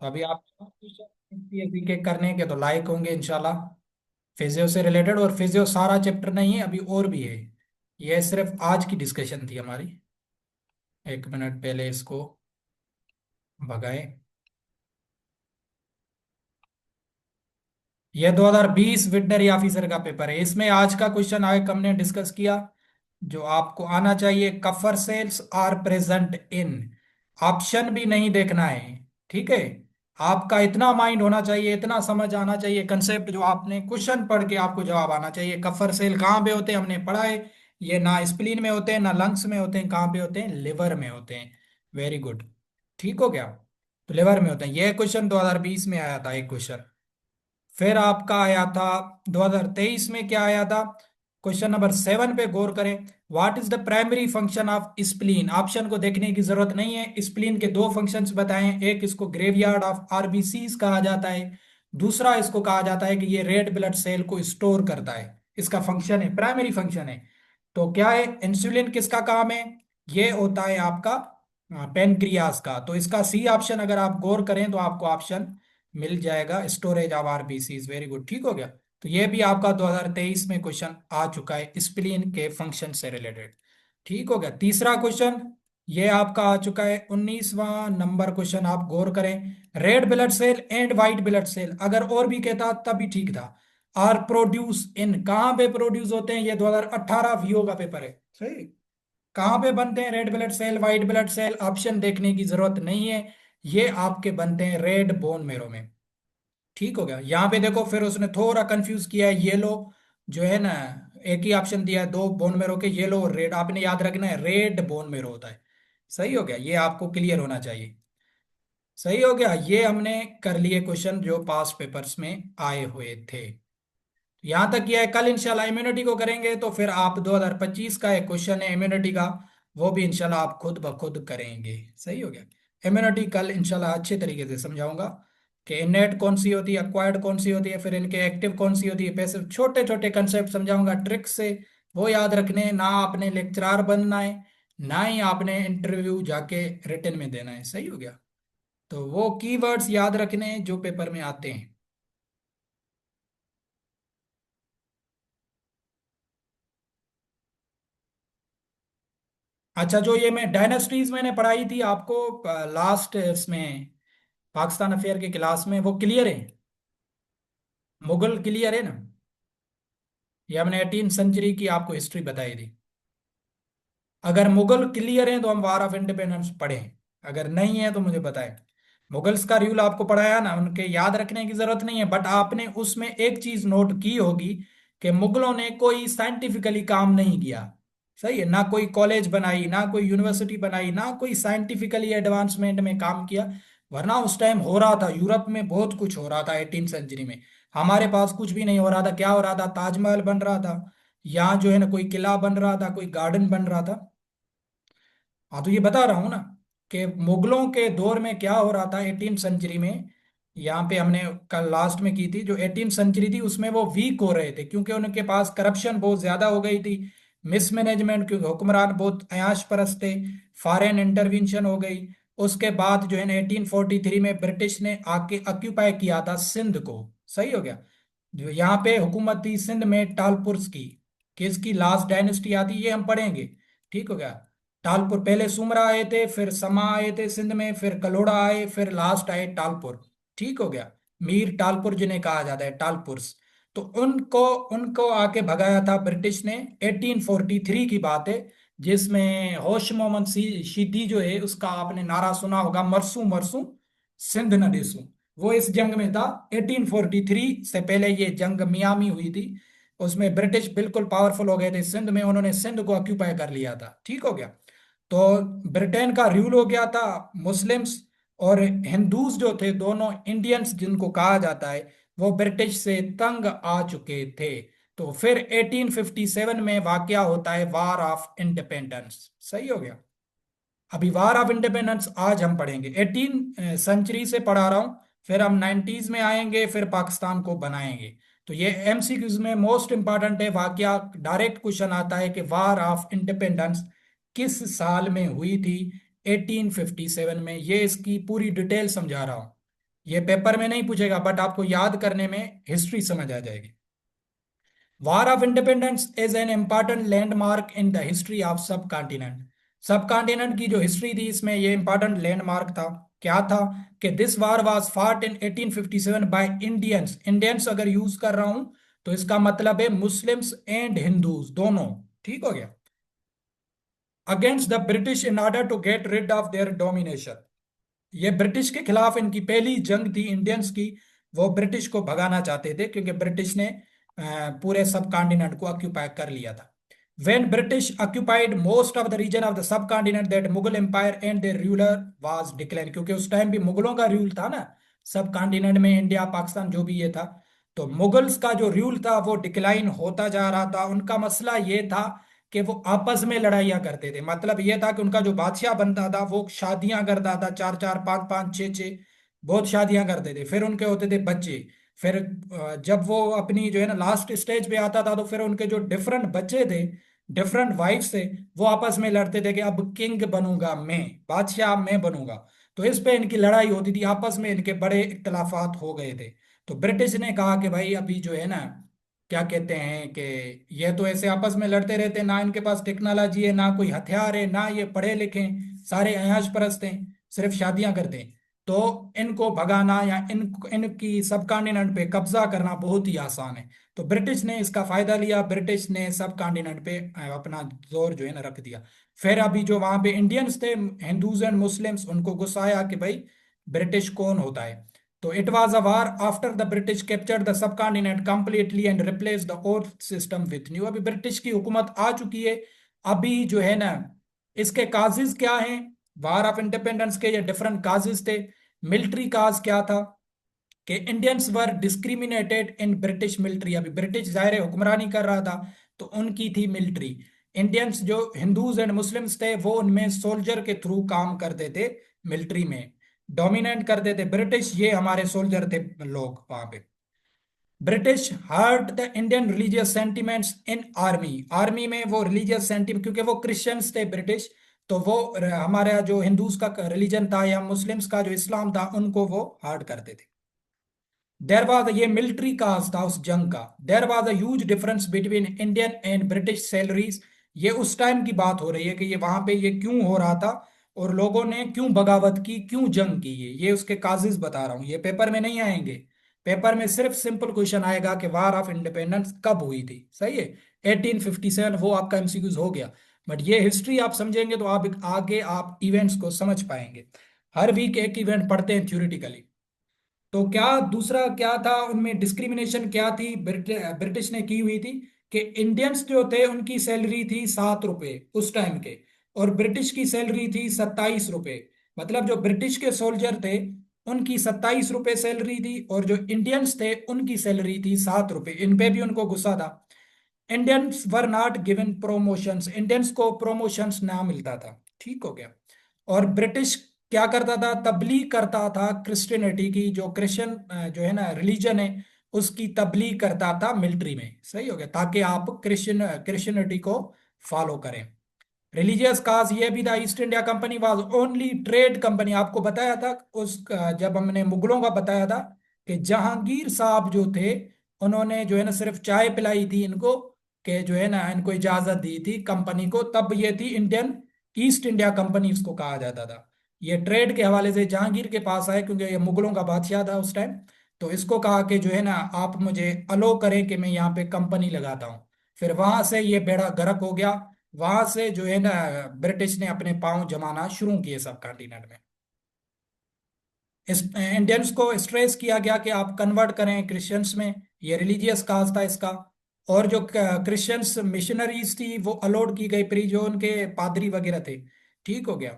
तो अभी आप यूपीएससी के करने के तो लायक होंगे इंशाल्लाह। फिजियो से रिलेटेड, और फिजियो सारा चैप्टर नहीं है, अभी और भी है। ये सिर्फ आज की डिस्कशन थी हमारी। एक मिनट पहले इसको भगाए। ये 2020 वेटनरी ऑफिसर का पेपर है। इसमें आज का क्वेश्चन आगे हमने डिस्कस किया, जो आपको आना चाहिए, Kupffer cells are present in. Option भी नहीं देखना है, ठीक है। आपका इतना माइंड होना चाहिए, इतना समझ आना चाहिए कंसेप्ट, जो आपने क्वेश्चन पढ़ के आपको जवाब आना चाहिए। कफर सेल कहाँ पे होते हैं हमने पढ़ा है। ये ना स्प्लीन में होते हैं, ना लंग्स में होते हैं, कहाँ पे होते हैं, लिवर में होते हैं। Very good. ठीक हो गया। तो लिवर में होते हैं। ये क्वेश्चन 2020 में आया था एक क्वेश्चन। फिर आपका आया था 2023 में, क्या आया था, क्वेश्चन नंबर 7 पे गौर करें। What is the primary function of spleen. Option को देखने की जरूरत नहीं है। स्प्लीन के दो फंक्शंस बताएं। एक, इसको ग्रेवयार्ड ऑफ आरबीसीज कहा जाता है। दूसरा, इसको कहा जाता है कि ये रेड ब्लड सेल को स्टोर करता है। इसका फंक्शन है, प्राइमरी फंक्शन है। तो क्या है, इंसुलिन किसका काम है, ये होता है आपका पेनक्रियास का। तो इसका सी ऑप्शन अगर आप गौर करें तो आपको ऑप्शन मिल जाएगा, storage of RBCs. Very good, ठीक हो गया। तो ये भी आपका 2023 में क्वेश्चन आ चुका है, स्प्लीन के फंक्शन से रिलेटेड। ठीक हो गया। तीसरा क्वेश्चन ये आपका आ चुका है, 19वां नंबर क्वेश्चन। आप गौर करें, red blood cell and white blood cell, अगर और भी कहता तब भी ठीक था। आर प्रोड्यूस इन, कहाँ पे प्रोड्यूस होते हैं, ये 2018 वीओ का पेपर है, सही। कहाँ पे बनते हैं red blood cell, white blood cell, option देखने की जरूरत नहीं है। ये आपके बनते हैं रेड बोन मेरो में। ठीक हो गया। यहाँ पे देखो, फिर उसने थोड़ा कंफ्यूज किया है। येलो जो है ना, एक ही ऑप्शन दिया है दो बोन मेरो के, येलो और रेड। आपने याद रखना है, रेड बोन मेरो होता है। सही हो गया, ये आपको क्लियर होना चाहिए। सही हो गया। ये हमने कर लिए क्वेश्चन जो पास पेपर्स में आए हुए थे। यहाँ तक किया है। कल इंशाल्लाह इम्यूनिटी को करेंगे, तो फिर आप 2025 का एक क्वेश्चन है इम्यूनिटी का, वो भी इंशाल्लाह आप खुद ब खुद करेंगे। सही हो गया। इम्यूनिटी कल इंशाल्लाह अच्छे तरीके से समझाऊंगा कि इनेट कौन सी होती है, अक्वायर्ड कौन सी होती है, फिर इनके एक्टिव कौन सी होती है, पैसिव, छोटे छोटे कंसेप्ट समझाऊंगा ट्रिक से। वो याद रखने हैं। ना आपने लेक्चरार बनना है, ना ही आपने इंटरव्यू जाके रिटन में देना है। सही हो गया। तो वो कीवर्ड्स याद रखने हैं जो पेपर में आते हैं। अच्छा, जो ये मैं डायनेस्टीज मैंने पढ़ाई थी आपको लास्ट इसमें पाकिस्तान अफेयर के क्लास में, वो क्लियर है। मुगल क्लियर है ना। ये हमने 18 सेंचुरी की आपको हिस्ट्री बताई थी। अगर मुगल क्लियर है तो हम वार ऑफ इंडिपेंडेंस पढ़ें, अगर नहीं है तो मुझे बताएं। मुगल्स का रूल आपको पढ़ाया ना, उनके याद रखने की जरूरत नहीं है, बट आपने उसमें एक चीज नोट की होगी कि मुगलों ने कोई साइंटिफिकली काम नहीं किया। सही है ना, कोई कॉलेज बनाई, ना कोई यूनिवर्सिटी बनाई, ना कोई साइंटिफिकली एडवांसमेंट में काम किया। वरना उस टाइम हो रहा था, यूरोप में बहुत कुछ हो रहा था 18 सेंचुरी में। हमारे पास कुछ भी नहीं हो रहा था। क्या हो रहा था, ताजमहल बन रहा था, यहाँ जो है ना कोई किला बन रहा था, कोई गार्डन बन रहा था। हाँ, तो ये बता रहा हूँ ना कि मुगलों के दौर में क्या हो रहा था 18 सेंचुरी में। यहाँ पे हमने कल लास्ट में की थी, जो 18 सेंचुरी थी उसमें वो वीक हो रहे थे, क्योंकि उनके पास करप्शन बहुत ज्यादा हो गई थी, मिसमैनेजमेंट, क्योंकि हुक्मरान बहुत अयाश परस्त थे। फॉरेन इंटरवेंशन हो गई। उसके बाद जो है ना 1843 में ब्रिटिश ने आके ऑक्यूपाई किया था सिंध को। सही हो गया। जो यहाँ पे हुकूमत थी सिंध में टालपुर्स की। किसकी लास्ट डायनेस्टी आती है, ये हम पढ़ेंगे। ठीक हो गया। टालपुर, पहले सुमरा आए थे, फिर समा आए थे सिंध में, फिर कलोड़ा आए, फिर लास्ट आए टालपुर। ठीक हो गया। मीर टालपुर जिन्हें कहा जाता है, टालपुर्स। तो उनको उनको आके भगाया था ब्रिटिश ने। 1843 की बात है, जिसमें होश मोहम्मद शीदी जो है, उसका आपने नारा सुना होगा, मरसू मरसू सिंध न देसू। वो इस जंग में था। 1843 से पहले ये जंग मियामी हुई थी। उसमें ब्रिटिश बिल्कुल पावरफुल हो गए थे सिंध में, उन्होंने सिंध को ऑक्यूपाई कर लिया था। ठीक हो गया। तो ब्रिटेन का रूल हो गया था। मुस्लिम्स और हिंदूज जो थे, दोनों इंडियंस जिनको कहा जाता है, वो ब्रिटिश से तंग आ चुके थे। तो फिर 1857 में वाकया होता है वार ऑफ इंडिपेंडेंस। सही हो गया। अभी वार ऑफ इंडिपेंडेंस आज हम पढ़ेंगे, 18 सेंचुरी से पढ़ा रहा हूं। फिर हम 90s में आएंगे, फिर पाकिस्तान को बनाएंगे। तो ये एमसीक्यूज में मोस्ट इंपॉर्टेंट है वाकया। डायरेक्ट क्वेश्चन आता है कि वार ऑफ इंडिपेंडेंस किस साल में हुई थी। 1857 में। ये इसकी पूरी डिटेल समझा रहा हूं। ये पेपर में नहीं पूछेगा, बट आपको याद करने में हिस्ट्री समझ आ जाएगी। War of independence is an important landmark in the history of सब कॉन्टिनेंट। सब कॉन्टिनेंट की जो हिस्ट्री थी, इसमें ये इंपॉर्टेंट लैंडमार्क था। क्या था? कि this war was fought in 1857 by Indians. Indians अगर यूज कर रहा हूं तो इसका मतलब है मुस्लिम्स एंड हिंदूज दोनों। ठीक हो गया। Against the British in order to get rid of their domination. ये ब्रिटिश के खिलाफ इनकी पहली जंग थी इंडियंस की। वो ब्रिटिश को भगाना चाहते थे क्योंकि ब्रिटिश ने पूरे सब कॉन्टिनेंट को ऑक्यूपाई कर लिया था। When British occupied most of the region of the subcontinent, that Mughal empire and their ruler was decline। क्योंकि उस टाइम भी मुगलों का रूल था ना, सब कॉन्टिनेंट में, इंडिया पाकिस्तान जो भी ये था। तो मुगल्स का जो रूल था वो डिक्लाइन होता जा रहा था। उनका मसला ये था कि वो आपस में लड़ाइयाँ करते थे। मतलब ये था कि उनका जो बादशाह बनता था वो शादियां करता था, चार चार पांच पांच छः छः, बहुत शादियां करते थे। फिर उनके होते थे बच्चे। फिर जब वो अपनी जो है ना लास्ट स्टेज पे आता था तो फिर उनके जो डिफरेंट बच्चे थे, डिफरेंट वाइफ से, वो आपस में लड़ते थे कि अब किंग बनूंगा मैं, बादशाह मैं बनूंगा। तो इस पे इनकी लड़ाई होती थी, आपस में इनके बड़े इख्तलाफात हो गए थे। तो ब्रिटिश ने कहा कि भाई अभी जो है ना, क्या कहते हैं कि ये तो ऐसे आपस में लड़ते रहते हैं, ना इनके पास टेक्नोलॉजी है, ना कोई हथियार है, ना ये पढ़े लिखे हैं, सारे अयाश परस्त हैं, सिर्फ शादियां करते हैं। तो इनको भगाना या इनकी सब कॉन्टिनेंट पे कब्जा करना बहुत ही आसान है। तो ब्रिटिश ने इसका फायदा लिया, ब्रिटिश ने सब कॉन्टिनेंट पे अपना जोर जो है ना रख दिया। फिर अभी जो वहां पे इंडियंस थे, हिंदूज एंड मुस्लिम्स, उनको गुस्सा आया कि भाई ब्रिटिश कौन होता है। तो it was a war after the British captured the sub continent completely and replace the old system with new. अभी ब्रिटिश की हुकूमत आ चुकी है। अभी जो है ना, इसके काजिज क्या हैं? वार ऑफ इंडिपेंडेंस के ये डिफरेंट काजिज थे। मिलिट्री काज क्या था? कि Indians were discriminated in British military. अभी ब्रिटिश जाहिर हुक्मरानी कर रहा था, तो उनकी थी मिलिट्री। इंडियंस जो हिंदूज एंड मुस्लिम्स थे वो उनमें सोल्जर के थ्रू काम करते थे, मिलिट्री में डोमिनेट करते थे ब्रिटिश। ये हमारे सोल्जर थे लोग वहां पे। British hurt the Indian religious sentiments in army. Army में वो रिलीजियस सेंटिमेंट, क्योंकि वो क्रिश्चियंस थे ब्रिटिश, तो वो हमारा जो हिंदूज का रिलीजन था या मुस्लिम्स का जो इस्लाम था उनको वो हर्ट करते थे। देर वॉज, ये मिलिट्री काज था उस जंग का। There was a huge difference between Indian and British salaries. ये उस टाइम की बात हो रही है कि ये वहां पे ये क्यों हो रहा था और लोगों ने क्यों बगावत की, क्यों जंग की। ये उसके काजेस बता रहा हूँ, ये पेपर में नहीं आएंगे। पेपर में सिर्फ सिंपल क्वेश्चन आएगा कि वार ऑफ इंडिपेंडेंस कब हुई थी, सही है, 1857, वो आपका एमसीक्यूज हो गया। बट ये हिस्ट्री आप समझेंगे तो आप आगे आप इवेंट्स को समझ पाएंगे। हर वीक एक इवेंट पढ़ते हैं थ्योरेटिकली। तो क्या दूसरा क्या था उनमें डिस्क्रिमिनेशन क्या थी ब्रिटिश ने की हुई थी? कि इंडियंस जो थे उनकी सैलरी थी 7 रुपए उस टाइम के, और ब्रिटिश की सैलरी थी 27 रुपए। मतलब जो ब्रिटिश के सोल्जर थे उनकी 27 रुपए सैलरी थी, और जो इंडियंस थे उनकी सैलरी थी 7 रुपए। इन पे भी उनको गुस्सा था। Indians were not given promotions, Indians को प्रोमोशंस ना मिलता था। ठीक हो गया। और ब्रिटिश क्या करता था? तबलीग करता था क्रिश्चियनिटी की, जो क्रिश्चियन जो है ना रिलीजन है उसकी तबलीग करता था मिलिट्री में। सही हो गया, ताकि आप क्रिश्चियनिटी को फॉलो करें। रिलीजियस काज ये भी था। East India Company was only trade company. आपको बताया था उस जब हमने मुगलों का बताया था कि जहांगीर साहब जो थे उन्होंने जो है ना सिर्फ चाय पिलाई थी इनको, कि जो है ना इनको इजाजत दी थी कंपनी को, तब ये थी इंडियन ईस्ट इंडिया कंपनी इसको कहा जाता था। ये ट्रेड के हवाले से जहांगीर के पास आए क्योंकि ये मुगलों का बादशाह था उस टाइम। तो इसको कहा कि जो है ना आप मुझे अलो करें कि मैं यहाँ पे कंपनी लगाता हूँ। फिर वहां से ये बेड़ा गर्क हो गया। वहां से जो है ना ब्रिटिश ने अपने पांव जमाना शुरू किए सब कॉन्टिनेंट में। इस इंडियंस को स्ट्रेस किया गया कि आप कन्वर्ट करें क्रिश्चियंस में। ये रिलीजियस काज था इसका। और जो क्रिश्चियंस मिशनरीज थी वो अलोड की गई, प्री जो उनके पादरी वगैरह थे, ठीक हो गया,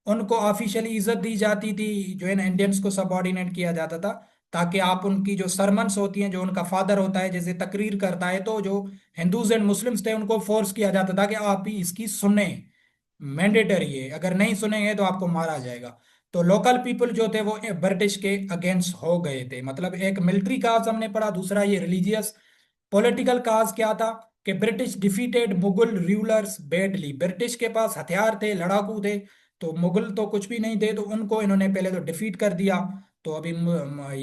उनको ऑफिशियली इज्जत दी जाती थी। जो है ना इंडियंस को सबऑर्डिनेट किया जाता था, ताकि आप उनकी जो सरमन्स होती हैं, जो उनका फादर होता है जैसे तकरीर करता है, तो जो हिंदूज एंड मुस्लिम्स थे उनको फोर्स किया जाता था कि आप ही इसकी सुने, मैंडेटरी है, अगर नहीं सुनेंगे तो आपको मारा जाएगा। तो लोकल पीपल जो थे वो ब्रिटिश के अगेंस्ट हो गए थे। मतलब एक मिलिट्री काज हमने पढ़ा, दूसरा ये रिलीजियस। पॉलिटिकल काज क्या था? कि British defeated Mughal rulers badly. British के पास हथियार थे, लड़ाकू थे, तो मुगल तो कुछ भी नहीं थे, तो उनको इन्होंने पहले तो डिफीट कर दिया। तो अभी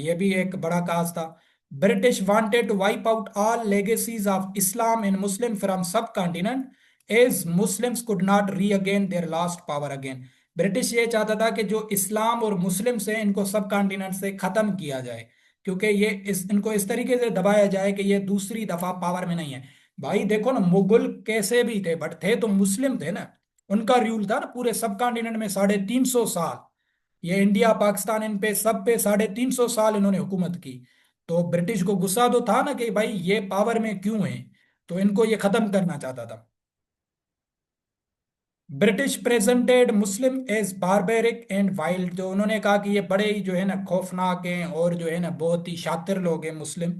ये भी एक बड़ा काज था। British wanted to wipe out all legacies of Islam in Muslim from subcontinent as Muslims could not regain their last power again. British ये चाहता था कि जो इस्लाम और मुस्लिम से इनको सब कॉन्टिनेंट से खत्म किया जाए, क्योंकि ये इनको इस तरीके से दबाया जाए कि ये दूसरी दफा पावर में नहीं है। भाई देखो ना, मुगल कैसे भी थे बट थे तो मुस्लिम थे ना। उनका रूल था ना पूरे सब कॉन्टिनेंट में 350 साल। ये इंडिया पाकिस्तान इन पे सब पे 350 साल इन्होंने हुकूमत की। तो ब्रिटिश को गुस्सा तो था ना कि भाई ये पावर में क्यों है, तो इनको ये खत्म करना चाहता था। British presented Muslim as barbaric and wild, जो उन्होंने कहा कि ये बड़े ही जो है ना खौफनाक हैं और जो है ना बहुत ही शातिर लोग हैं मुस्लिम।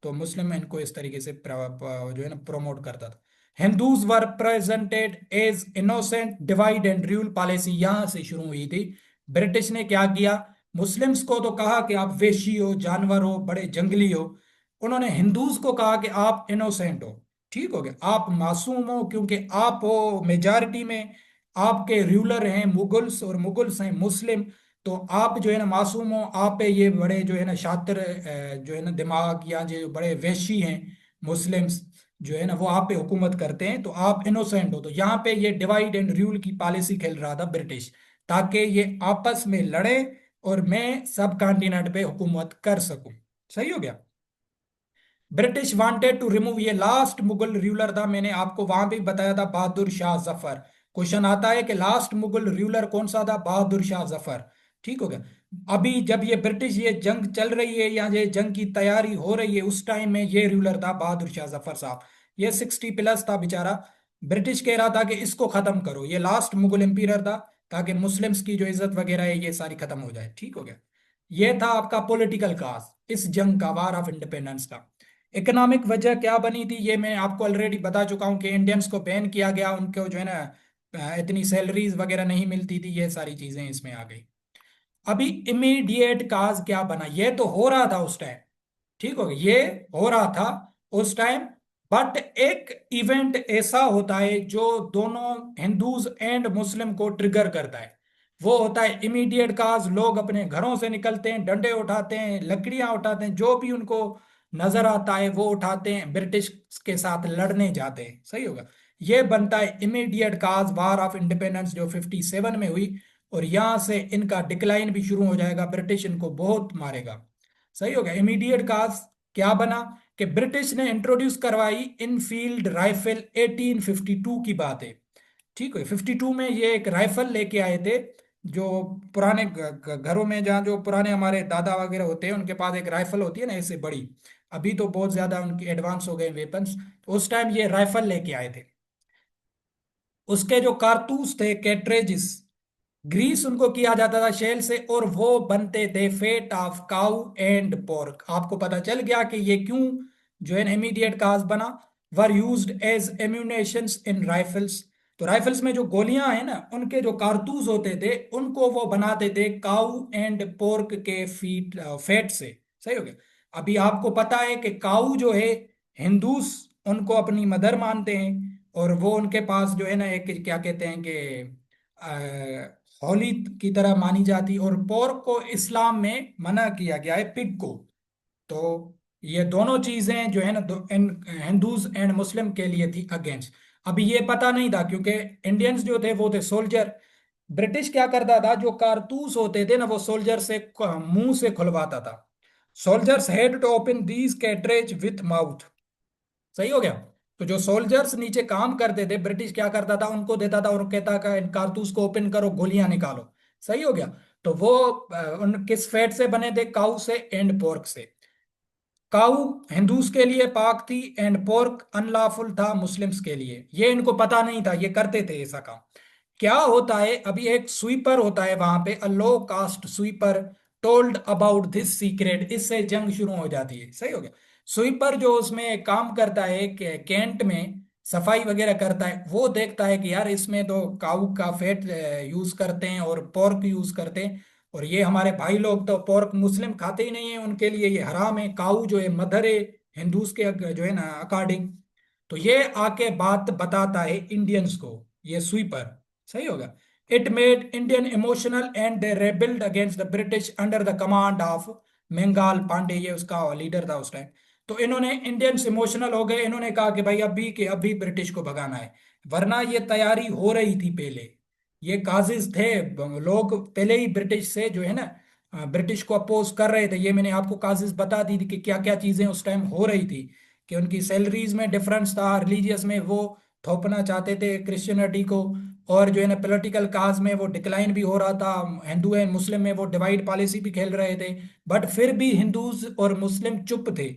तो मुस्लिम इनको इस तरीके से जो है ना प्रमोट करता था। Hindus were presented as innocent divide and rule policy यहां से शुरू हुई थी। ब्रिटिश ने क्या किया, मुस्लिम्स को तो कहा कि आप वेशी हो, जानवर हो, बड़े जंगली हो। उन्होंने हिंदूज को कहा कि आप इनोसेंट हो, ठीक हो गया, आप मासूम हो, क्योंकि आप हो मेजॉरिटी में, आपके रूलर हैं मुगल्स और मुगल्स हैं मुस्लिम। तो आप जो है ना मासूम हो, आप पे ये बड़े जो है ना शातिर जो है ना दिमाग या जो बड़े वैशी हैं मुस्लिम्स, जो है ना वो आप पे हुकूमत करते हैं, तो आप इनोसेंट हो। तो यहाँ पे ये डिवाइड एंड रूल की पॉलिसी खेल रहा था ब्रिटिश, ताकि ये आपस में लड़े और मैं सब कॉन्टिनेंट पे हुकूमत कर सकूं। सही हो गया। ब्रिटिश वांटेड टू रिमूव, ये लास्ट मुगल रूलर था, मैंने आपको वहां भी बताया था, बहादुर शाह जफर। क्वेश्चन आता है कि लास्ट मुगल रूलर कौन सा था, बहादुर शाह जफर। ठीक हो गया। अभी जब ये ब्रिटिश ये जंग चल रही है या ये जंग की तैयारी हो रही है, उस टाइम में ये रूलर था बहादुर शाह जफर साहब। ये 60 प्लस था बेचारा। ब्रिटिश कह रहा था कि इसको खत्म करो, ये लास्ट मुगल एम्पियर था, ताकि मुस्लिम्स की जो इज्जत वगैरह है ये सारी खत्म हो जाए। ठीक हो गया। ये था आपका पॉलिटिकल काज इस जंग का, वार ऑफ इंडिपेंडेंस का। इकोनॉमिक वजह क्या बनी थी ये मैं आपको ऑलरेडी बता चुका हूं कि इंडियंस को बैन किया गया, उनको जो है ना इतनी सैलरीज वगैरह नहीं मिलती थी, ये सारी चीजें इसमें आ गई। अभी इमीडिएट काज क्या बना, ये तो हो रहा था उस टाइम, ठीक हो गया, ये हो रहा था उस टाइम। बट एक इवेंट ऐसा होता है जो दोनों हिंदूज एंड मुस्लिम को ट्रिगर करता है, वो होता है इमीडिएट काज। लोग अपने घरों से निकलते हैं, डंडे उठाते हैं, लकड़ियां उठाते हैं, जो भी उनको नजर आता है वो उठाते हैं, ब्रिटिश के साथ लड़ने जाते हैं। सही होगा। ये बनता है immediate cause, war of independence जो 57 में हुई। और यहां से इनका डिक्लाइन भी शुरू हो जाएगा, ब्रिटिश इनको बहुत मारेगा। सही हो गया। इमीडिएट काज क्या बना कि ब्रिटिश ने इंट्रोड्यूस करवाई इनफील्ड राइफल, 1852 की बात है। ठीक है, 52 में ये एक राइफल लेके आए थे। जो पुराने घरों में, जहाँ जो पुराने हमारे दादा वगैरह होते हैं उनके पास एक राइफल होती है ना ऐसे बड़ी। अभी तो बहुत ज्यादा उनकी एडवांस हो गए वेपन्स, उस टाइम ये राइफल लेके आए थे। उसके जो कारतूस थे, कैट्रेजिस, ग्रीस उनको किया जाता था शेल से, और वो बनते थे fat of cow and pork. आपको पता चल गया कि ये क्यों जो है इमीडिएट काज बना। Were used as ammunitions in rifles, तो राइफल्स में जो गोलियां हैं ना उनके जो कारतूस होते थे उनको वो बनाते थे काउ एंड पोर्क के फैट से। सही हो गया। अभी आपको पता है कि काउ जो है हिंदूस उनको अपनी मदर मानते हैं, और वो उनके पास जो है ना एक क्या कहते हैं कि हॉली की तरह मानी जाती, और पोर्क को इस्लाम में मना किया गया है, पिग को। तो ये दोनों चीजें जो है ना हिंदूज एंड मुस्लिम के लिए थी अगेंस्ट। अभी ये पता नहीं था क्योंकि इंडियंस जो थे वो थे सोल्जर। ब्रिटिश क्या करता था, जो कारतूस होते थे ना वो सोल्जर से मुंह से खुलवाता था। Soldiers had to open these cartridge with mouth. सही हो गया। तो जो सोल्जर्स नीचे काम करते थे, ब्रिटिश क्या करता था, उनको देता था और कहता था इन कारतूस को ओपन करो, गोलियां निकालो। सही हो गया। तो वो उन किस फैट से बने थे, काऊ से एंड पोर्क से। काऊ हिंदूस के लिए पाक थी एंड पोर्क अनलॉफुल था मुस्लिम्स के लिए। ये इनको पता नहीं था, ये करते थे ऐसा काम। क्या होता है, अभी एक स्वीपर होता है वहां पे, a low caste sweeper told about this secret, इससे जंग शुरू हो जाती है। सही हो गया। स्वीपर जो उसमें काम करता है कैंट में सफाई वगैरह करता है, वो देखता है कि यार इसमें तो काऊ का फैट यूज करते हैं और पोर्क यूज करते हैं, और ये हमारे भाई लोग तो पोर्क मुस्लिम खाते ही नहीं है, उनके लिए ये हराम है, काऊ जो है मदर है हिंदूज के जो है ना अकॉर्डिंग। तो ये आके बात बताता है इंडियंस को, ये स्वीपर। सही होगा। It made Indian emotional and they rebelled against the British under the command of Mengal Pandey, ये उसका लीडर था उस टाइम। तो इन्होंने इंडियंस इमोशनल हो गए, इन्होंने कहा कि भाई अभी के अभी ब्रिटिश को भगाना है। वरना ये तैयारी हो रही थी पहले, ये काजिज थे, लोग पहले ही ब्रिटिश से जो है ना ब्रिटिश को अपोज कर रहे थे। ये मैंने आपको काजिज बता दी थी कि क्या क्या चीजें उस टाइम हो रही थी, कि उनकी सैलरीज में डिफरेंस था, रिलीजियस में वो थोपना चाहते थे क्रिश्चियनिटी को, और जो है ना पॉलिटिकल काज में वो डिक्लाइन भी हो रहा था, हिंदू एंड मुस्लिम में वो डिवाइड पॉलिसी भी खेल रहे थे। बट फिर भी हिंदूज और मुस्लिम चुप थे,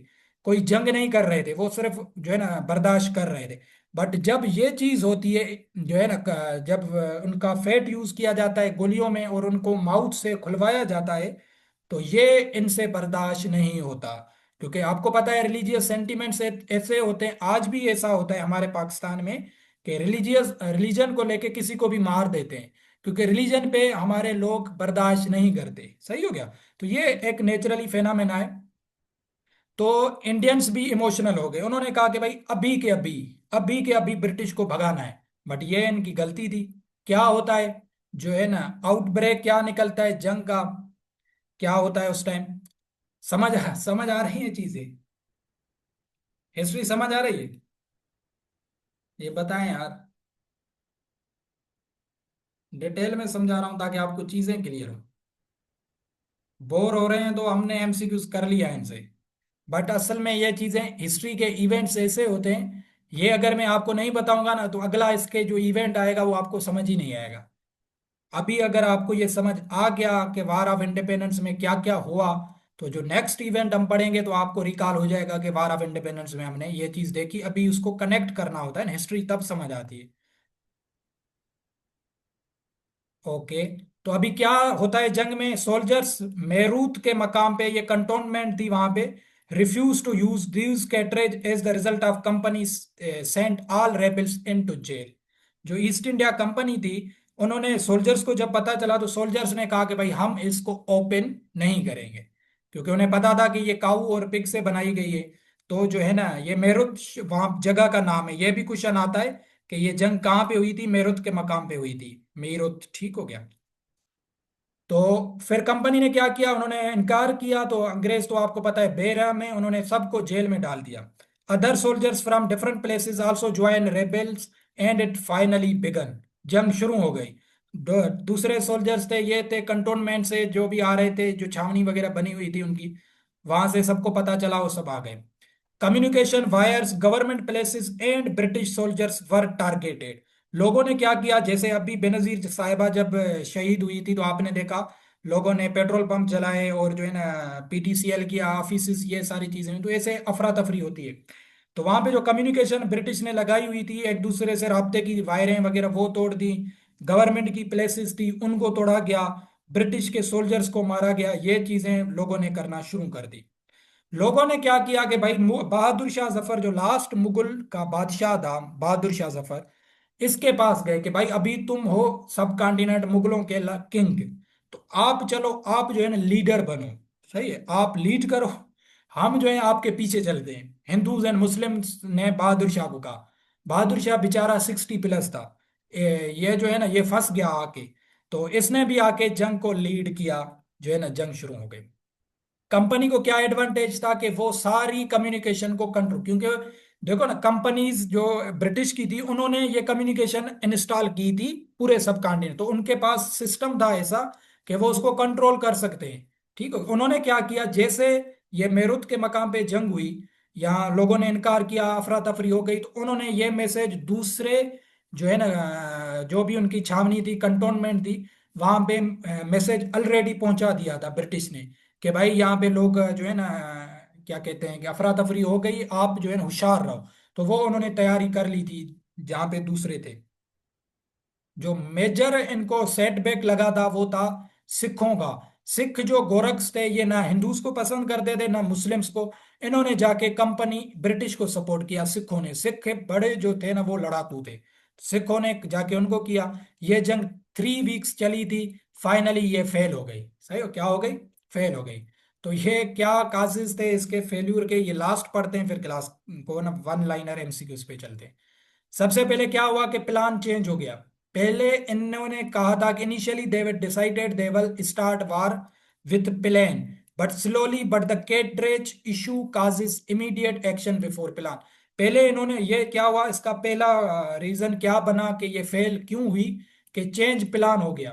कोई जंग नहीं कर रहे थे, वो सिर्फ जो है ना बर्दाश्त कर रहे थे। बट जब ये चीज होती है, जो है ना जब उनका फेट यूज किया जाता है गोलियों में और उनको माउथ से खुलवाया जाता है, तो ये इनसे बर्दाश्त नहीं होता। क्योंकि आपको पता है रिलीजियस सेंटिमेंट्स ऐसे होते हैं, आज भी ऐसा होता है हमारे पाकिस्तान में, कि रिलीजन को लेके किसी को भी मार देते हैं, क्योंकि रिलीजन पे हमारे लोग बर्दाश्त नहीं करते। सही हो गया। तो ये एक नेचुरली फेनामेना है। तो इंडियंस भी इमोशनल हो गए, उन्होंने कहा कि भाई अभी के अभी ब्रिटिश को भगाना है। बट ये इनकी गलती थी। क्या होता है, जो है ना आउटब्रेक क्या निकलता है जंग का, क्या होता है उस टाइम, समझ आ रही है चीजें, हिस्ट्री समझ आ रही है, ये बताएं यार। डिटेल में समझा रहा हूं ताकि आपको चीजें क्लियर हो। बोर हो रहे हैं तो हमने एमसीक्यूज कर लिया है इनसे। बट असल में ये चीजें हिस्ट्री के इवेंट्स ऐसे होते हैं, ये अगर मैं आपको नहीं बताऊंगा ना तो अगला इसके जो इवेंट आएगा वो आपको समझ ही नहीं आएगा। अभी अगर आपको ये समझ आ गया कि वार ऑफ इंडिपेंडेंस में क्या क्या हुआ, तो जो नेक्स्ट इवेंट हम पढ़ेंगे तो आपको रिकॉल हो जाएगा कि वार ऑफ इंडिपेंडेंस में हमने ये चीज देखी। अभी उसको कनेक्ट करना होता है ना, हिस्ट्री तब समझ आती है। ओके। तो अभी क्या होता है जंग में, सोल्जर्स मेरूत के मकाम पे, ये कंटोनमेंट थी वहां पे, refuse to use these cartridges as the result of company sent all rebels into jail. जो ईस्ट इंडिया कंपनी थी, उन्होंने सोल्जर्स को जब पता चला तो सोल्जर्स ने कहा कि भाई हम इसको ओपन नहीं करेंगे, क्योंकि उन्हें पता था कि ये काऊ और पिग से बनाई गई है। तो जो है ना ये मेरुत वहां जगह का नाम है, ये भी क्वेश्चन आता है कि ये जंग कहाँ पे हुई थी, मेरुत के मकाम पे हुई थी, मेरुत। ठीक हो गया। तो फिर कंपनी ने क्या किया, उन्होंने इनकार किया, तो अंग्रेज तो आपको पता है बेरहम में, उन्होंने सबको जेल में डाल दिया। Other soldiers from different places also join rebels and it finally began. जंग शुरू हो गई। दूसरे सोल्जर्स थे, ये थे कंटोनमेंट से जो भी आ रहे थे, जो छावनी वगैरह बनी हुई थी उनकी, वहां से सबको पता चला, वो सब आ गए। Communication wires government places and British soldiers were targeted. लोगों ने क्या किया, जैसे अभी बेनजीर साहिबा जब शहीद हुई थी तो आपने देखा लोगों ने पेट्रोल पंप जलाए और जो है ना पीटीसीएल की ऑफिस, ये सारी चीजें, तो ऐसे अफरा तफरी होती है। तो वहां पे जो कम्युनिकेशन ब्रिटिश ने लगाई हुई थी, एक दूसरे से राब्ते की वायरें वगैरह वो तोड़ दी, गवर्नमेंट की प्लेसेस थी उनको तोड़ा गया, ब्रिटिश के सोल्जर्स को मारा गया, ये चीजें लोगों ने करना शुरू कर दी। लोगों ने क्या किया कि भाई बहादुर शाह जफर जो लास्ट मुगल का बादशाह था, बहादुर शाह जफर, इसके पास गए कि भाई अभी तुम हो सब कॉन्टिनेंट मुगलों के किंग, तो आप चलो, आप जो है ना लीडर बनो। सही है, आप लीड करो, हम जो है आपके पीछे चलते हैं। हिंदूज एंड मुस्लिम्स ने बहादुर शाह को कहा। बहादुर शाह बेचारा 60 प्लस था, ये जो है ना ये फंस गया आके। तो इसने भी आके जंग को लीड किया, जो है ना जंग शुरू हो गई। कंपनी को क्या एडवांटेज था कि वो सारी कम्युनिकेशन को कंट्रोल, क्योंकि देखो ना कंपनीज जो ब्रिटिश की थी उन्होंने ये कम्युनिकेशन इंस्टॉल की थी पूरे सब कॉन्टिनेंट, तो उनके पास सिस्टम था ऐसा कि वो उसको कंट्रोल कर सकते हैं। ठीक है, उन्होंने क्या किया, जैसे ये मेरुत के मकाम पे जंग हुई, यहाँ लोगों ने इनकार किया, अफरा तफरी हो गई, तो उन्होंने ये मैसेज दूसरे जो है ना जो भी उनकी छावनी थी, कंटोनमेंट थी, वहां पे मैसेज ऑलरेडी पहुंचा दिया था ब्रिटिश ने, कि भाई यहाँ पे लोग जो है ना क्या कहते हैं कि अफरा तफरी हो गई, आप जो है ना होशियार रहो। तो वो उन्होंने तैयारी कर ली थी जहाँ पे दूसरे थे। जो मेजर इनको सेटबैक लगा था वो था सिखों का। सिख जो गोरक्स थे, ये ना हिंदूज को पसंद करते थे ना मुस्लिम्स को। इन्होंने जाके कंपनी ब्रिटिश को सपोर्ट किया, सिखों ने, सिख के बड़े जो थे ना वो लड़ाकू थे, सिखों ने जाके उनको किया। ये जंग 3 वीक्स चली थी, फाइनली ये फेल हो गई। सही हो, क्या हो गई, फेल हो गई। तो ये क्या काजेज थे इसके फेल्यूर के, ये लास्ट पढ़ते हैं, फिर क्लास को ना वन लाइनर एमसीक्यूज पे चलते हैं। सबसे पहले क्या हुआ कि प्लान चेंज हो गया। पहले इन्होंने कहा था कि initially they will decided they will start war with plan, but slowly but the cartridge issue causes immediate action before plan. पहले इन्होंने ये क्या हुआ, इसका पहला रीजन क्या बना कि ये फेल क्यों हुई, कि चेंज प्लान हो गया।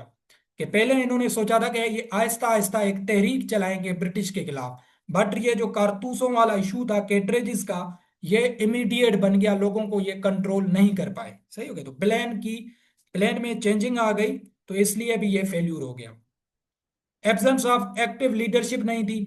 कि पहले इन्होंने सोचा था कि ये आहिस्ता आहिस्ता एक तहरीक चलाएंगे ब्रिटिश के खिलाफ, बट ये जो कारतूसों वाला इशू था केट्रेजिस का, ये इमीडिएट बन गया, लोगों को ये कंट्रोल नहीं कर पाए। सही हो गया, तो प्लान में चेंजिंग आ गई, तो इसलिए भी ये फेल्यूर हो गया। एब्सेंस ऑफ एक्टिव लीडरशिप नहीं थी,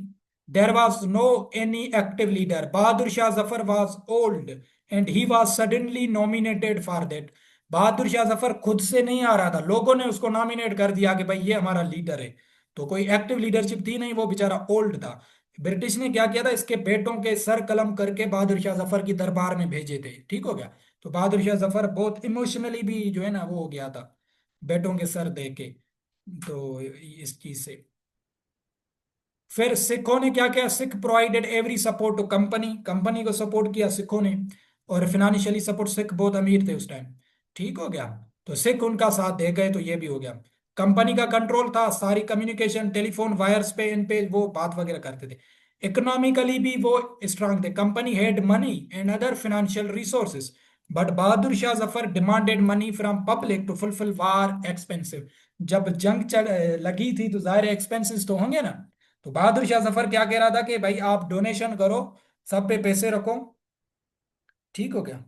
there was no any active leader. Bahadur Shah Zafar was old and he was suddenly nominated for that. Bahadur Shah Zafar खुद से नहीं आ रहा था, लोगों ने उसको नॉमिनेट कर दिया कि भाई ये हमारा लीडर है। तो कोई एक्टिव लीडरशिप थी नहीं, वो बेचारा ओल्ड था। ब्रिटिश ने क्या किया था, इसके बेटों के सर कलम करके बहादुर शाह जफर की दरबार में भेजे थे। ठीक हो गया, तो बहादुर शाह जफर बहुत इमोशनली भी जो है ना वो हो गया था, बेटों के सर दे के। तो इस चीज से फिर सिखों ने क्या किया, Sikh provided every support to company, company को सपोर्ट किया सिखों ने। और फाइनेंशियली सपोर्ट, सिख बहुत अमीर थे उस टाइम। ठीक हो गया, तो सिख उनका साथ दे गए, तो ये भी हो गया। कंपनी का कंट्रोल था, सारी कम्युनिकेशन टेलीफोन वायर्स पे, इन पे वो बात वगैरह करते थे। इकोनॉमिकली भी वो स्ट्रांग थे, company had money and other financial resources, but Bahadur Shah Zafar demanded money from public to fulfil war expensive. जब जंग लगी थी तो जाहिर एक्सपेंसेस तो होंगे ना। तो बहादुर शाह जफर क्या कह रहा था कि भाई आप डोनेशन करो, सब पे पैसे रखो। ठीक हो गया,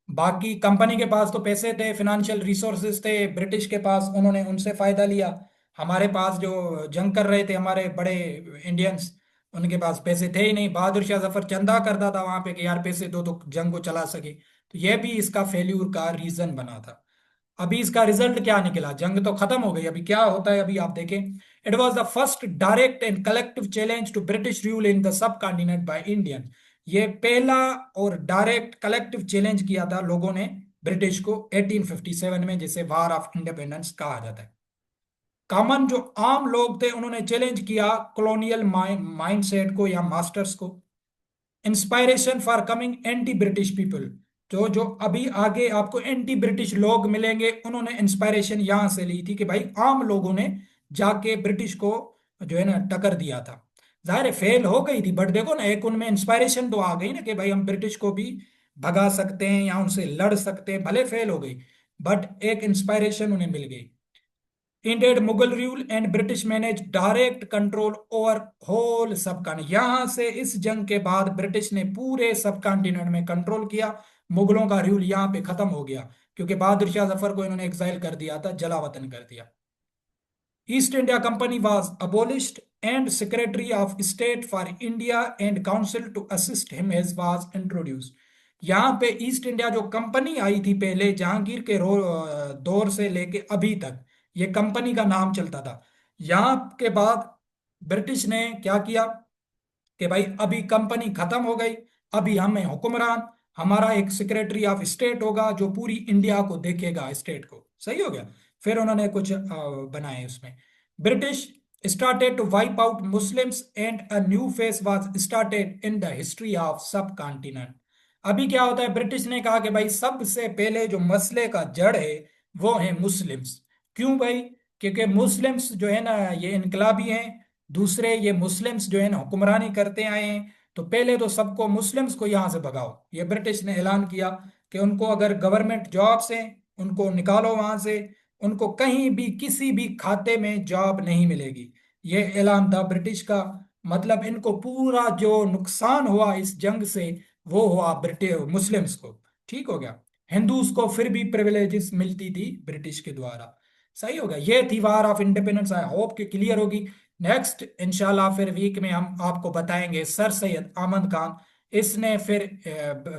बाकी कंपनी के पास तो पैसे थे, फिनेंशियल रिसोर्सेज थे ब्रिटिश के पास, उन्होंने उनसे फायदा लिया। हमारे पास जो जंग कर रहे थे हमारे बड़े इंडियंस, उनके पास पैसे थे ही नहीं। बहादुर शाह जफर चंदा करता था वहां पे कि यार पैसे दो तो जंग को चला सके। तो यह भी इसका फेल्यूर का रीजन बना था। अभी इसका रिजल्ट क्या निकला, जंग तो खत्म हो गई, अभी क्या होता है अभी आप देखें। It was the first direct and collective challenge to British rule in the subcontinent by Indian. ये पहला और डायरेक्ट कलेक्टिव चैलेंज किया था लोगों ने ब्रिटिश को 1857 में, जिसे वार ऑफ इंडिपेंडेंस कहा जाता है। कॉमन जो आम लोग थे उन्होंने चैलेंज किया कॉलोनियल माइंडसेट को या मास्टर्स को। Inspiration for coming anti British people, जो जो अभी आगे आपको एंटी ब्रिटिश लोग मिलेंगे, उन्होंने इंस्पायरेशन यहां से ली थी कि भाई आम लोगों ने जाके ब्रिटिश को जो है ना टक्कर दिया था। जाहिर है फेल हो गई थी, बट देखो ना एक उनमें इंस्पायरेशन तो आ गई ना कि भाई हम ब्रिटिश को भी भगा सकते हैं या उनसे लड़ सकते हैं, भले फेल हो गई, बट एक इंस्पायरेशन उन्हें मिल गई। Ended Mughal rule and British manage direct control over whole subcontinent. यहां से इस जंग के बाद ब्रिटिश ने पूरे सब कॉन्टिनेंट में कंट्रोल किया। मुगलों का रूल यहाँ पे खत्म हो गया, क्योंकि बहादुर शाह जफर को इन्होंने एग्जाइल कर दिया था, जला वतन कर दिया। East India Company was abolished and secretary of state for India and council to assist him has was introduce. यहाँ पे ईस्ट इंडिया जो कंपनी आई थी पहले जहांगीर के दौर से लेके अभी तक, ये कंपनी का नाम चलता था। यहाँ के बाद ब्रिटिश ने क्या किया कि भाई अभी कंपनी खत्म हो गई, अभी हमें हुक्मरान, हमारा एक सेक्रेटरी ऑफ स्टेट होगा जो पूरी इंडिया को देखेगा, स्टेट को। सही हो गया, फिर उन्होंने कुछ बनाए उसमें। British started to wipe out Muslims and a new phase was started in the history of subcontinent. अभी क्या होता है, ब्रिटिश ने कहा कि भाई सबसे पहले जो मसले का जड़ है वो है मुस्लिम्स। क्यों भाई, क्योंकि मुस्लिम्स जो है ना ये इनकलाबी हैं, दूसरे ये मुस्लिम्स जो है ना हुक्मरानी करते आए हैं। तो पहले तो सबको मुस्लिम्स को यहां से भगाओ, ये ब्रिटिश ने ऐलान किया कि उनको अगर गवर्नमेंट जॉब्स हैं उनको निकालो वहां से, उनको कहीं भी किसी भी खाते में जॉब नहीं मिलेगी। ये ऐलान था ब्रिटिश का। मतलब इनको पूरा जो नुकसान हुआ इस जंग से वो हुआ ब्रिटिश मुस्लिम्स को। ठीक हो गया, हिंदूज को फिर भी प्रिविलेजेस मिलती थी ब्रिटिश के द्वारा। सही हो गया, ये थी war of independence. I hope कि क्लियर होगी। नेक्स्ट इंशाल्लाह फिर वीक में हम आपको बताएंगे सर सैयद अहमद खान। इसने फिर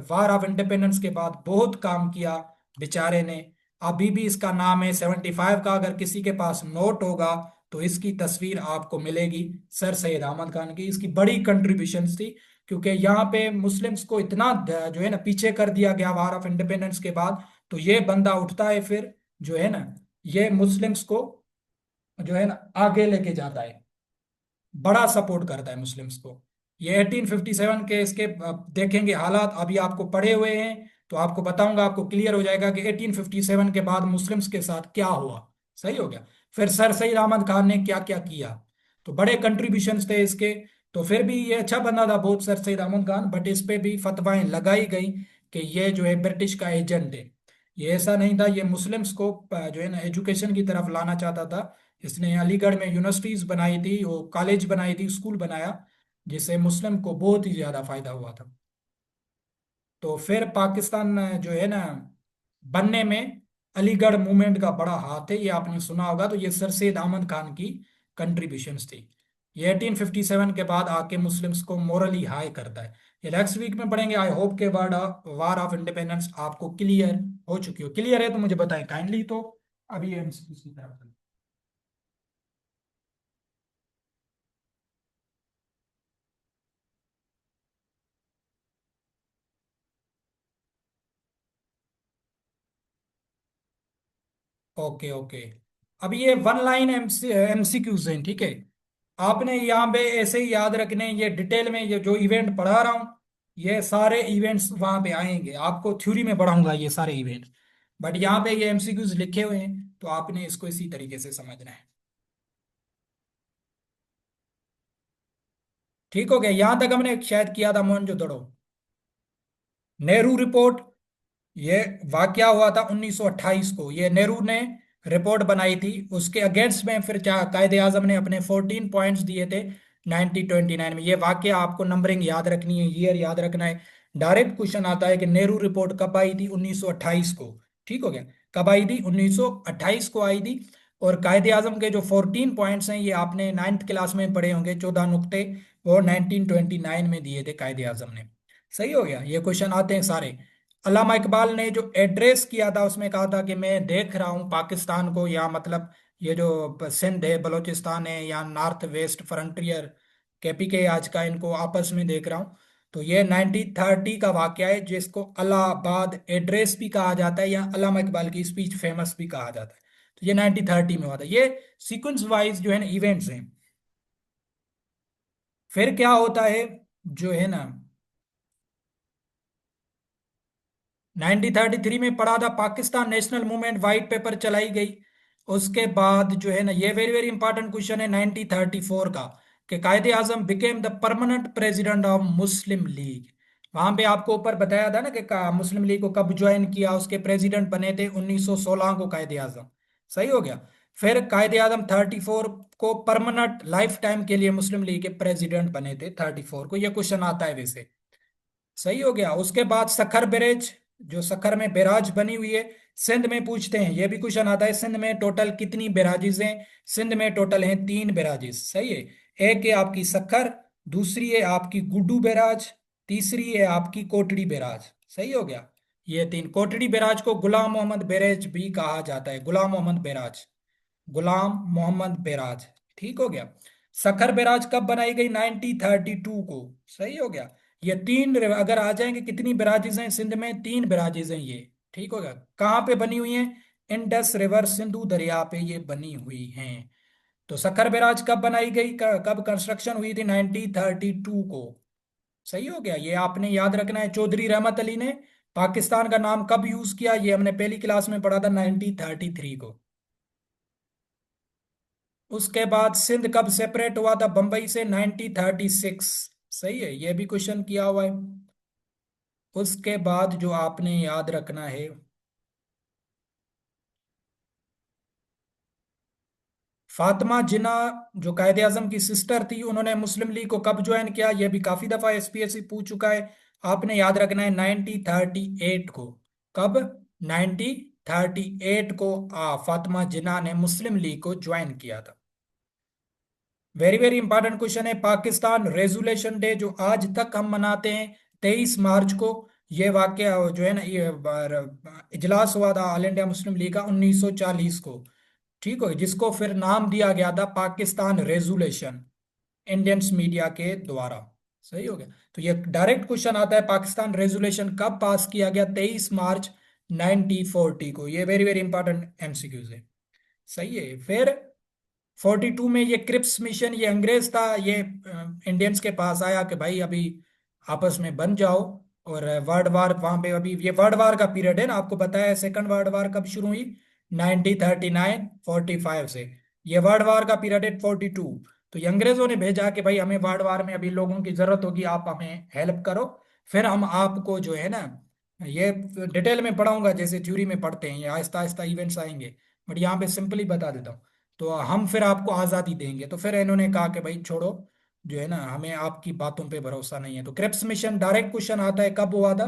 वार ऑफ इंडिपेंडेंस के बाद बहुत काम किया बेचारे ने। अभी भी इसका नाम है 75 का, अगर किसी के पास नोट होगा तो इसकी तस्वीर आपको मिलेगी सर सैयद अहमद खान की। इसकी बड़ी कंट्रीब्यूशन थी, क्योंकि यहाँ पे मुस्लिम्स को इतना जो है ना पीछे कर दिया गया वार ऑफ इंडिपेंडेंस के बाद। तो ये बंदा उठता है फिर जो है ना, ये मुस्लिम्स को जो है ना आगे लेके जाता है, बड़ा सपोर्ट करता है मुस्लिम्स को। ये 1857 के इसके देखेंगे हालात अभी आपको पड़े हुए हैं, तो आपको बताऊंगा, आपको क्लियर हो जाएगा कि 1857 के बाद मुस्लिम्स के साथ क्या हुआ। सही हो गया। फिर सर सईद अहमद खान ने क्या क्या किया, तो बड़े कंट्रीब्यूशंस थे इसके। तो फिर भी ये अच्छा बंदा था बहुत सर सईद अहमद खान, बट इस पे भी फतवाएं लगाई गई कि ये जो है ब्रिटिश का एजेंट है। ये ऐसा नहीं था, ये मुस्लिम्स को जो है ना एजुकेशन की तरफ लाना चाहता था। इसने अलीगढ़ में यूनिवर्सिटीज बनाई थी, वो कॉलेज बनाई थी, स्कूल बनाया, जिससे मुस्लिम को बहुत ही ज्यादा फायदा हुआ था। तो फिर पाकिस्तान जो है ना बनने में अलीगढ़ मूवमेंट का बड़ा हाथ है, ये आपने सुना होगा। तो ये सर सैयद अहमद खान की कंट्रीब्यूशंस थी। ये 1857 के बाद आके मुस्लिम्स को मोरली हाई करता है। ये नेक्स्ट वीक में पढ़ेंगे। आई होप के वर्ड वार ऑफ इंडिपेंडेंस आपको क्लियर हो चुकी हो। क्लियर है तो मुझे बताएं काइंडली। तो अभी एमसीक्यू की तरफ चलते हैं। Okay okay. अब ये वन लाइन एमसीक्यूज हैं, ठीक है। आपने यहाँ पे ऐसे ही याद रखने, ये डिटेल में ये जो इवेंट पढ़ा रहा हूँ, ये सारे इवेंट्स वहां पे आएंगे, आपको थ्योरी में पढ़ाऊंगा ये सारे इवेंट्स। बट यहाँ पे ये एमसीक्यूज लिखे हुए हैं, तो आपने इसको इसी तरीके से समझना है। ठीक हो गया। यहाँ तक हमने शायद किया था मोहनजोदड़ो। नेहरू रिपोर्ट, ये वाकया हुआ था 1928 को। ये नेहरू ने रिपोर्ट बनाई थी, उसके अगेंस्ट में फिर कायदे आजम ने अपने 14 पॉइंट्स दिए थे 1929 में। ये वाकया आपको नंबरिंग याद रखनी है, ईयर याद रखना है। डायरेक्ट क्वेश्चन आता है कि नेहरू रिपोर्ट कब आई थी? 1928 को। ठीक हो गया। कब आई थी? 1928 को आई थी। और कायदे आजम के जो 14 पॉइंट्स हैं, ये आपने नाइन्थ क्लास में पढ़े होंगे, 14 नुक्ते, वो 1929 में दिए थे कायदे आजम ने। सही हो गया। ये क्वेश्चन आते हैं सारे। अल्लामा इकबाल ने जो एड्रेस किया था उसमें कहा था कि मैं देख रहा हूँ पाकिस्तान को, या मतलब ये जो सिंध है, बलूचिस्तान है, या नॉर्थ वेस्ट फ्रंटियर, केपीके आज का, इनको आपस में देख रहा हूँ। तो ये 1930 का वाकया है, जिसको अलाहाबाद एड्रेस भी कहा जाता है, या अल्लामा इकबाल की स्पीच फेमस भी कहा जाता है। तो ये 1930 में हुआ था। ये सीक्वेंस वाइज जो है ना इवेंट्स हैं। फिर क्या होता है जो है ना, 1933 में पढ़ा था, Pakistan national movement white paper चलाई गई। उसके बाद जो है ना, ये वेरी वेरी इंपॉर्टेंट क्वेश्चन है 1934 का, कि Quaid-e Azam became the permanent president of Muslim League. वहां पे आपको ऊपर बताया था ना कि मुस्लिम लीग को कब ज्वाइन किया, उसके प्रेसिडेंट बने थे 1916 को कायदे आजम। सही हो गया। फिर कायदे आजम 34 को परमानेंट लाइफ टाइम के लिए मुस्लिम लीग के प्रेसिडेंट बने थे 34 को। ये क्वेश्चन आता है वैसे। सही हो गया। उसके बाद सखर बैरेज, जो सखर में बैराज बनी हुई है, सिंध में पूछते हैं, ये भी क्वेश्चन आता है। सिंध में टोटल कितनी बैराजेस हैं? सिंध में टोटल हैं 3 बैराजेस। सही है। एक है आपकी सखर, दूसरी है आपकी गुड्डू बैराज, तीसरी है आपकी कोटड़ी बैराज। सही हो गया। ये 3। कोटड़ी बैराज को गुलाम मोहम्मद बैराज भी कहा जाता है, गुलाम मोहम्मद बैराज, गुलाम मोहम्मद बैराज। ठीक हो गया। सखर बैराज कब बनाई गई? 1932 को। सही हो गया। ये 3 अगर आ जाएंगे, कितनी बैराजेस हैं सिंध में? 3 बैराजेस हैं ये। ठीक हो गया। कहाँ पे बनी हुई हैं? इंडस रिवर, सिंधु दरिया पे ये बनी हुई हैं। तो सखर बैराज कब बनाई गई, कब कंस्ट्रक्शन हुई थी? 1932 को। सही हो गया। ये आपने याद रखना है। चौधरी रहमत अली ने पाकिस्तान का नाम कब यूज किया? ये हमने पहली क्लास में पढ़ा था 1933 को। उसके बाद सिंध कब सेपरेट हुआ था बंबई से? 1936। सही है, ये भी क्वेश्चन किया हुआ है। उसके बाद जो आपने याद रखना है, फातिमा जिन्ना, जो कायदे आजम की सिस्टर थी, उन्होंने मुस्लिम लीग को कब ज्वाइन किया? यह भी काफी दफा एसपीएससी पूछ चुका है। आपने याद रखना है 1938 को। कब? 1938 को फातिमा जिन्ना ने मुस्लिम लीग को ज्वाइन किया था। वेरी वेरी इंपॉर्टेंट क्वेश्चन है। पाकिस्तान रेजुलेशन डे, जो आज तक हम मनाते हैं 23 मार्च को, ये वाकया जो है ना, ये इजलास हुआ था ऑल इंडिया मुस्लिम लीग का 1940 को। ठीक हो, जिसको फिर नाम दिया गया था पाकिस्तान रेजुलेशन, इंडियंस मीडिया के द्वारा। सही हो गया। तो ये डायरेक्ट क्वेश्चन आता है, पाकिस्तान रेजुलेशन कब पास किया गया? 23 मार्च 1940 को। ये वेरी वेरी इंपॉर्टेंट एमसीक्यूज है। सही है। फिर 42 में ये क्रिप्स मिशन, ये अंग्रेज था, ये इंडियंस के पास आया कि भाई अभी आपस में बन जाओ, और वर्ल्ड वार वहां पे, अभी ये वर्ल्ड वार का पीरियड है ना, आपको पता है सेकंड वर्ल्ड वार कब शुरू हुई? 1939 45 से। ये वर्ल्ड वार का पीरियड है 42। तो ये अंग्रेजों ने भेजा कि भाई हमें वर्ल्ड वार में अभी लोगों की जरूरत होगी, आप हमें हेल्प करो। फिर हम आपको जो है ना, ये डिटेल में पढ़ाऊंगा जैसे थ्योरी में पढ़ते हैं, ये आहिस्ता आहिस्ता इवेंट्स आएंगे, बट यहाँ पे सिंपली बता देता हूँ। तो हम फिर आपको आज़ादी देंगे। तो फिर इन्होंने कहा कि भाई छोड़ो, जो है ना, हमें आपकी बातों पे भरोसा नहीं है। तो क्रिप्स मिशन डायरेक्ट क्वेश्चन आता है कब हुआ था?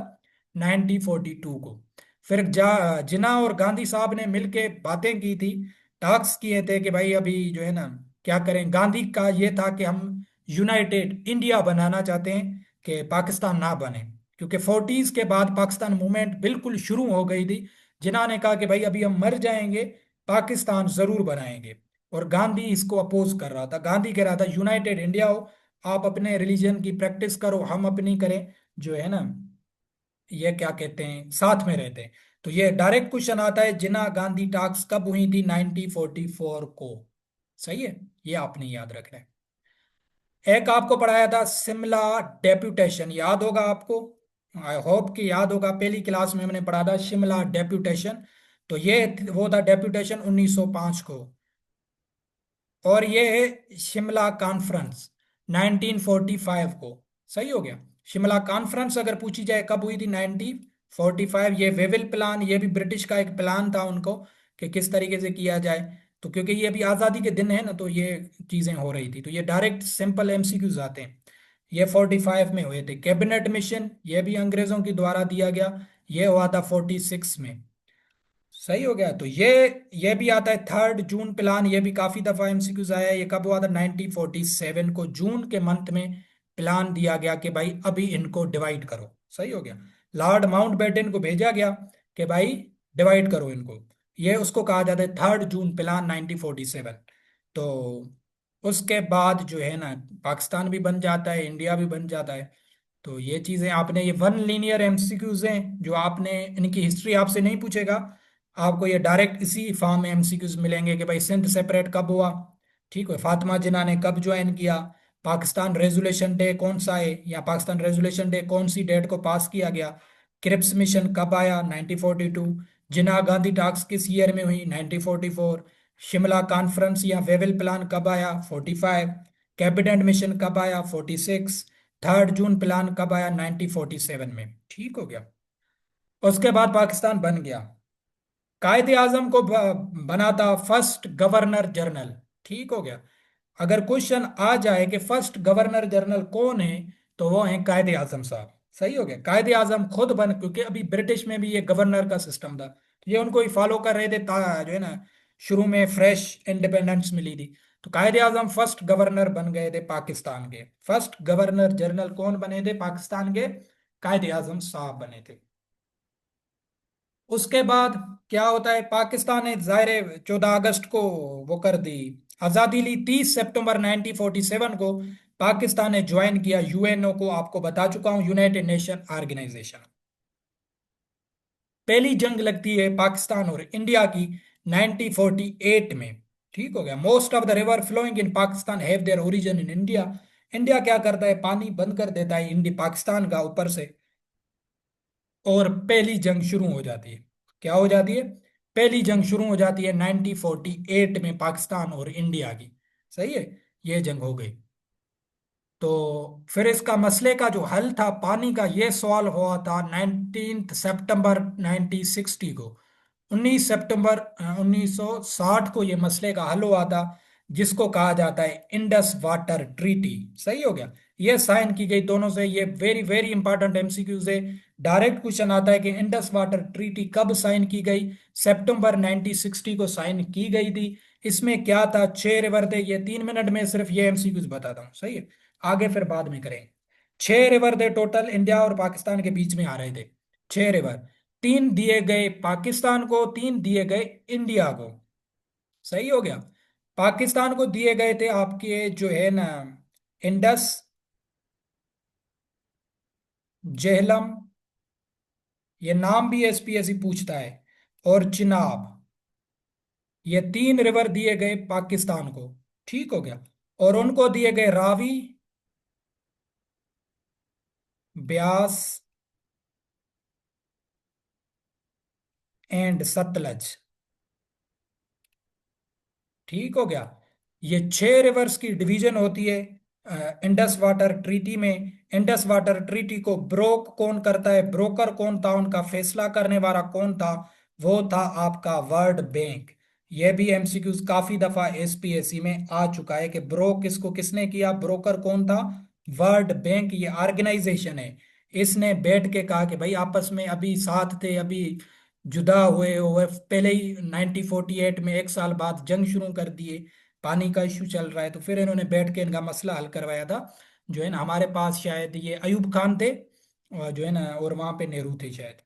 1942 को। फिर जिन्ना और गांधी साहब ने मिलके बातें की थी, टास्क किए थे कि भाई अभी जो है ना क्या करें। गांधी का ये था कि हम यूनाइटेड इंडिया बनाना चाहते हैं, कि पाकिस्तान ना बने, क्योंकि 40s के बाद पाकिस्तान मूवमेंट बिल्कुल शुरू हो गई थी। जिन्ना ने कहा कि भाई अभी हम मर जाएंगे, पाकिस्तान जरूर बनाएंगे। और गांधी इसको अपोज कर रहा था। गांधी कह रहा था यूनाइटेड इंडिया हो, आप अपने रिलीजन की प्रैक्टिस करो, हम अपनी करें, जो है ना, ये क्या कहते हैं, साथ में रहते हैं। तो ये डायरेक्ट क्वेश्चन आता है, जिन्ना गांधी टॉक्स कब हुई थी? 1944 को। सही है, ये आपने याद रखना है। एक आपको पढ़ाया था शिमला डेप्यूटेशन, याद होगा आपको, आई होप कि याद होगा, पहली क्लास में हमने पढ़ा था शिमला डेप्यूटेशन। तो ये वो था डेप्यूटेशन 1905 को। और ये है शिमला कॉन्फ्रेंस 1945 को। सही हो गया। शिमला कॉन्फ्रेंस अगर पूछी जाए कब हुई थी? 1945। ये वेविल प्लान, ये भी ब्रिटिश का एक प्लान था उनको, कि किस तरीके से किया जाए। तो क्योंकि ये अभी आज़ादी के दिन है ना, तो ये चीज़ें हो रही थी। तो ये डायरेक्ट सिंपल एमसीक्यूज आते हैं। ये 45 में हुए थे। कैबिनेट मिशन, ये भी अंग्रेजों के द्वारा दिया गया, ये हुआ था 46 में। सही हो गया। तो ये भी आता है 3 जून प्लान, ये भी काफी दफा एमसीक्यूज आया है। ये कब हुआ था? 1947 को जून के मंथ में प्लान दिया गया कि भाई अभी इनको डिवाइड करो। सही हो गया। लॉर्ड माउंटबेटन को भेजा गया कि भाई डिवाइड करो इनको। ये उसको कहा जाता है 3 जून प्लान 1947। तो उसके बाद जो है ना, पाकिस्तान भी बन जाता है, इंडिया भी बन जाता है। तो ये चीजें आपने, ये वन लीनियर एमसीक्यूज हैं जो आपने, इनकी हिस्ट्री आपसे नहीं पूछेगा, आपको ये डायरेक्ट इसी फॉर्म में एमसीक्यूज मिलेंगे कि भाई सिंध सेपरेट कब हुआ, ठीक है, फातिमा जिन्ना ने कब ज्वाइन किया, पाकिस्तान रेजोल्यूशन डे कौन सा है, या पाकिस्तान रेजोल्यूशन डे कौन सी डेट को पास किया गया, क्रिप्स मिशन कब आया 1942, जिन्ना गांधी टॉक्स किस ईयर में हुई 1944, शिमला कॉन्फ्रेंस या वेविल प्लान कब आया 45, कैबिनेट मिशन कब आया 46, 3 जून प्लान कब आया 1947 में। ठीक हो गया। उसके बाद पाकिस्तान बन गया। कायदे आजम को बना था फर्स्ट गवर्नर जनरल। ठीक हो गया। अगर क्वेश्चन आ जाए कि फर्स्ट गवर्नर जनरल कौन है, तो वो है कायदे आजम साहब। सही हो गया। कायदे आजम खुद बन, क्योंकि अभी ब्रिटिश में भी ये गवर्नर का सिस्टम था, तो ये उनको ही फॉलो कर रहे थे, जो है ना, शुरू में फ्रेश इंडिपेंडेंस मिली थी। तो कायदे आजम फर्स्ट गवर्नर बन गए थे पाकिस्तान के। फर्स्ट गवर्नर जनरल कौन बने थे पाकिस्तान के? कायदे आजम साहब बने थे। उसके बाद क्या होता है, पाकिस्तान ने जाहिर 14 अगस्त को वो कर दी, आजादी ली। 30 सितंबर 1947 को पाकिस्तान ने ज्वाइन किया यूएनओ को, आपको बता चुका हूं, यूनाइटेड नेशन ऑर्गेनाइजेशन। पहली जंग लगती है पाकिस्तान और इंडिया की 1948 में। ठीक हो गया। Most of the river flowing in Pakistan have their origin in India. India क्या करता है, पानी बंद कर देता है इंडिया पाकिस्तान का ऊपर से, और पहली जंग शुरू हो जाती है। क्या हो जाती है? पहली जंग शुरू हो जाती है 1948 में पाकिस्तान और इंडिया की। सही है, ये जंग हो गई। तो फिर इसका मसले का जो हल था पानी का, ये सवाल हुआ था 19 सितंबर 1960 को। 19 सितंबर 1960 को ये मसले का हल हुआ था, जिसको कहा जाता है इंडस वाटर ट्रीटी। सही हो गया। ये साइन की गई दोनों से। ये वेरी वेरी इंपॉर्टेंट एमसीक्यू से डायरेक्ट क्वेश्चन आता है कि इंडस वाटर ट्रीटी कब साइन की गई? सितंबर 1960 को साइन की गई थी। इसमें क्या था, 6 रिवर थे। ये 3 मिनट में सिर्फ ये एमसीक्यूज बताता हूँ। सही है, आगे फिर बाद में करेंगे। 6 रिवर थे टोटल, इंडिया और पाकिस्तान के बीच में आ रहे थे। 6 रिवर, 3 दिए गए पाकिस्तान को, 3 दिए गए इंडिया को। सही हो गया। पाकिस्तान को दिए गए थे आपके जो है ना, इंडस, जेहलम, ये नाम भी एसपीएससी पूछता है, और चिनाब। ये 3 रिवर दिए गए पाकिस्तान को। ठीक हो गया। और उनको दिए गए रावी, ब्यास, एंड सतलज। ठीक हो गया। ये 6 रिवर्स की डिवीजन होती है इंडस वाटर ट्रीटी में। इंडस वाटर ट्रीटी को ब्रोक कौन करता है, ब्रोकर कौन था, उनका फैसला करने वाला कौन था? वो था आपका वर्ल्ड बैंक। ये भी एमसीक्यूज काफी दफा एसपीएससी में आ चुका है कि ब्रोक किसको किसने किया, ब्रोकर कौन था? वर्ल्ड बैंक ये ऑर्गेनाइजेशन है। इसने बैठ के कहा कि भाई आपस में अभी साथ थे, अभी जुदा हुए पहले ही 1948 में, 1 साल बाद जंग शुरू कर दिए, पानी का इशू चल रहा है, तो फिर इन्होंने बैठ के इनका मसला हल करवाया था। जो है ना हमारे पास शायद ये अयूब खान थे, और जो है ना और वहां पे नेहरू थे शायद।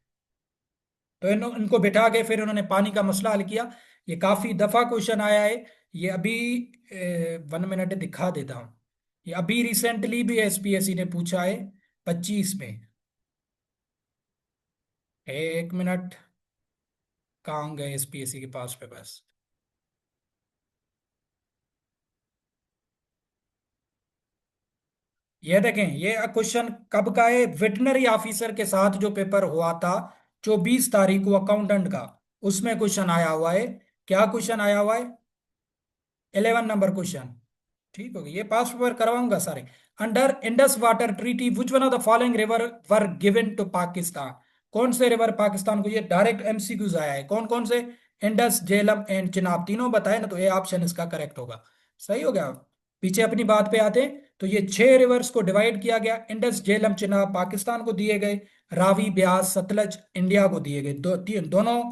तो इनको बिठा के फिर उन्होंने पानी का मसला हल किया। ये काफी दफा क्वेश्चन आया है। ये अभी 1 मिनट दिखा देता हूँ। ये अभी रिसेंटली भी एसपीएससी ने पूछा है, 25 में। 1 मिनट, कहाँ गए एसपीएससी के पास पे बस। ये देखें, ये क्वेश्चन कब का है? वेटनरी ऑफिसर के साथ जो पेपर हुआ था 24 तारीख को अकाउंटेंट का, उसमें क्वेश्चन आया हुआ है। क्या क्वेश्चन आया हुआ है? 11 नंबर क्वेश्चन। ठीक हो गया, ये पास पेपर करवाऊंगा सारे। Under Indus water treaty which one of the following river were given to Pakistan? कौन से रिवर पाकिस्तान को, ये डायरेक्ट एमसीक्यूज आया है, कौन कौन से? इंडस, झेलम एंड चिनाब, तीनों बताए ना, तो ये ऑप्शन इसका करेक्ट होगा। सही हो गया। पीछे अपनी बात पे आते हैं, तो ये 6 रिवर्स को डिवाइड किया गया। इंडस, झेलम, चिनाब पाकिस्तान को दिए गए। रावी, ब्यास, सतलज इंडिया को दिए गए। दोनों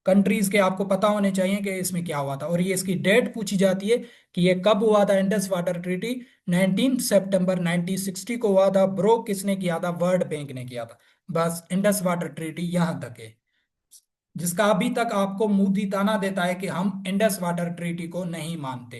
कंट्रीज के आपको पता होने चाहिए कि इसमें क्या हुआ था, और ये इसकी डेट पूछी जाती है कि ये कब हुआ था इंडस वाटर ट्रीटी। 19 सितंबर 1960 को हुआ था। ब्रो किसने किया था? वर्ल्ड बैंक ने किया था। बस इंडस वाटर ट्रीटी यहां तक है, जिसका अभी तक आपको मुंह दी ताना देता है कि हम इंडस वाटर ट्रीटी को नहीं मानते।